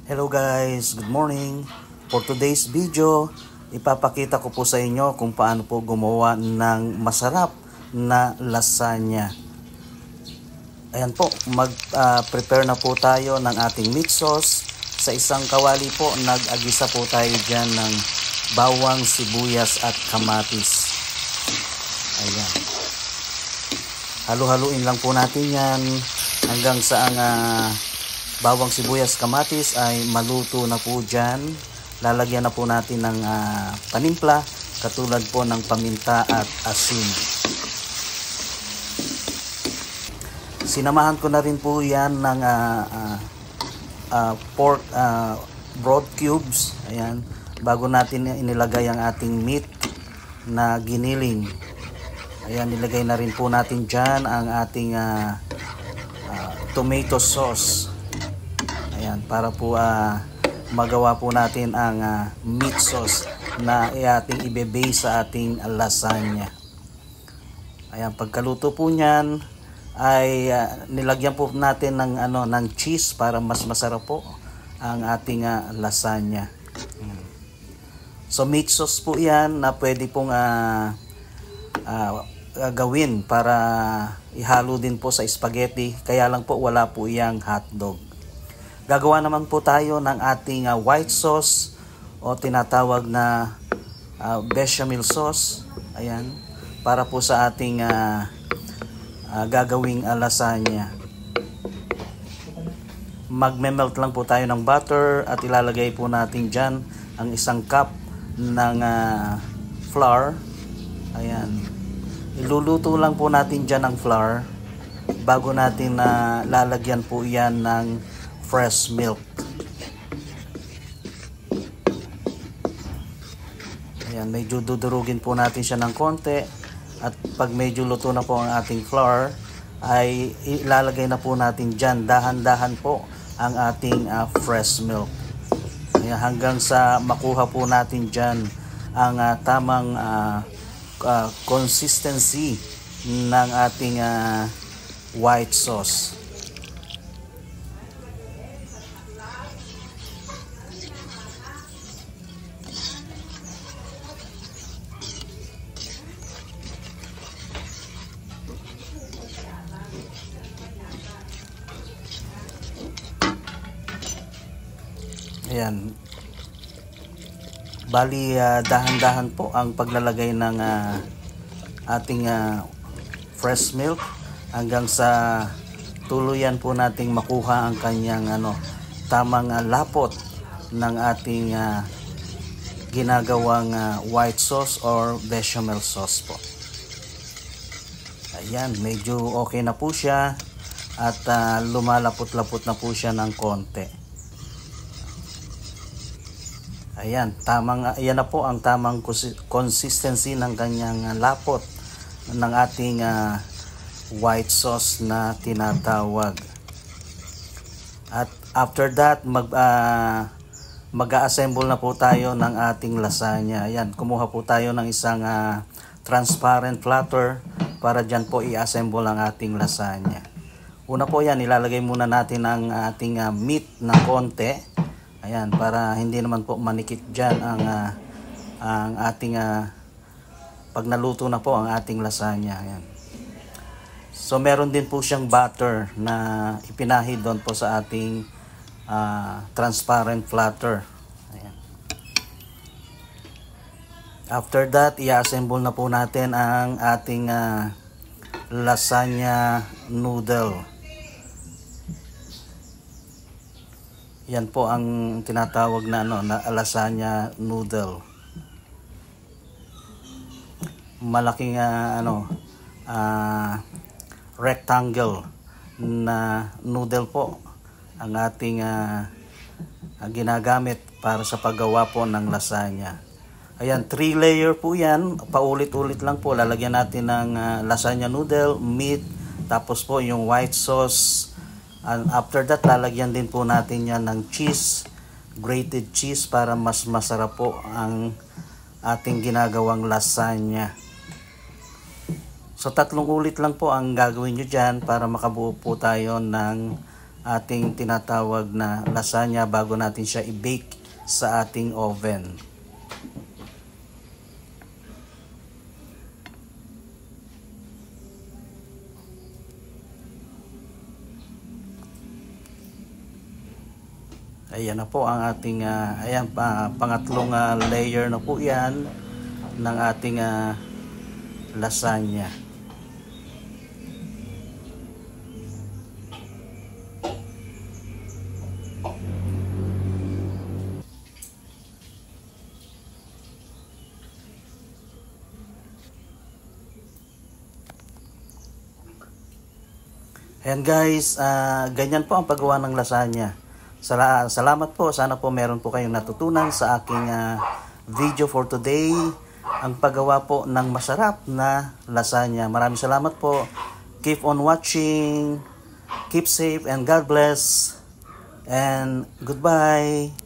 Hello guys, good morning. For today's video, ipapakita ko po sa inyo kung paano po gumawa ng masarap na lasagna. Ayan po, mag-prepare na po tayo ng ating meat sauce. Sa isang kawali po, nag-agisa po tayo dyan ng bawang, sibuyas at kamatis. Ayan. Halu-haluin lang po natin yan hanggang sa ang bawang, sibuyas, kamatis ay maluto na po dyan. Lalagyan na po natin ng panimpla katulad po ng paminta at asin. Sinamahan ko na rin po yan ng pork broad cubes. Ayan, bago natin inilagay ang ating meat na giniling. Ayan, nilagay na rin po natin dyan ang ating tomato sauce. Ayan, para po magawa po natin ang meat sauce na ating ibe-base sa ating lasagna. Ayan, pagkaluto po niyan ay nilagyan po natin ng ng cheese para mas masarap po ang ating lasagna. So meat sauce po 'yan na pwede pong gawin para ihalo din po sa spaghetti, kaya lang po wala po iyang hotdog. Gagawa naman po tayo ng ating white sauce o tinatawag na bechamel sauce. Ayan, para po sa ating gagawing lasagna. Magme-melt lang po tayo ng butter at ilalagay po natin dyan ang isang cup ng flour. Ayan, iluluto lang po natin dyan ang flour bago natin lalagyan po yan ng fresh milk. Ayan, medyo dudurugin po natin siya ng konti at pag medyo luto na po ang ating flour ay ilalagay na po natin dyan dahan-dahan po ang ating fresh milk. Ayan, hanggang sa makuha po natin dyan ang tamang consistency ng ating white sauce. Ayan, bali dahan-dahan po ang paglalagay ng ating fresh milk hanggang sa tuluyan po nating makuha ang kanyang tamang lapot ng ating ginagawang white sauce or bechamel sauce po. Ayan, medyo okay na po siya at lumalapot-lapot na po siya ng konti. Ayan, ayan na po ang tamang consistency ng kanyang lapot ng ating white sauce na tinatawag. At after that, mag-assemble na po tayo ng ating lasagna. Ayan, kumuha po tayo ng isang transparent platter para dyan po i-assemble ang ating lasagna. Una po yan, ilalagay muna natin ang ating meat na konti. Ayan, para hindi naman po manikit dyan ang ating pag naluto na po ang ating lasagna. Ayan. So meron din po siyang butter na ipinahid doon po sa ating transparent platter. Ayan. After that, i-assemble na po natin ang ating lasagna noodle. Yan po ang tinatawag na na lasagna noodle. Malaking rectangle na noodle po ang ating ginagamit para sa paggawa po ng lasagna. Ayan, 3 layer po yan, paulit-ulit lang po. Lalagyan natin ng lasagna noodle, meat, tapos po yung white sauce. And after that, lalagyan din po natin yan ng cheese, grated cheese, para mas masarap po ang ating ginagawang lasagna. So 3 ulit lang po ang gagawin nyo dyan para makabuo po tayo ng ating tinatawag na lasagna bago natin siya i-bake sa ating oven. Ayan na po ang ating pangatlong layer na po yan ng ating lasagna. Ayan guys, ganyan po ang paggawa ng lasagna. Salamat po. Sana po meron po kayong natutunan sa aking video for today. Ang paggawa po ng masarap na lasagna. Maraming salamat po. Keep on watching. Keep safe and God bless. And goodbye.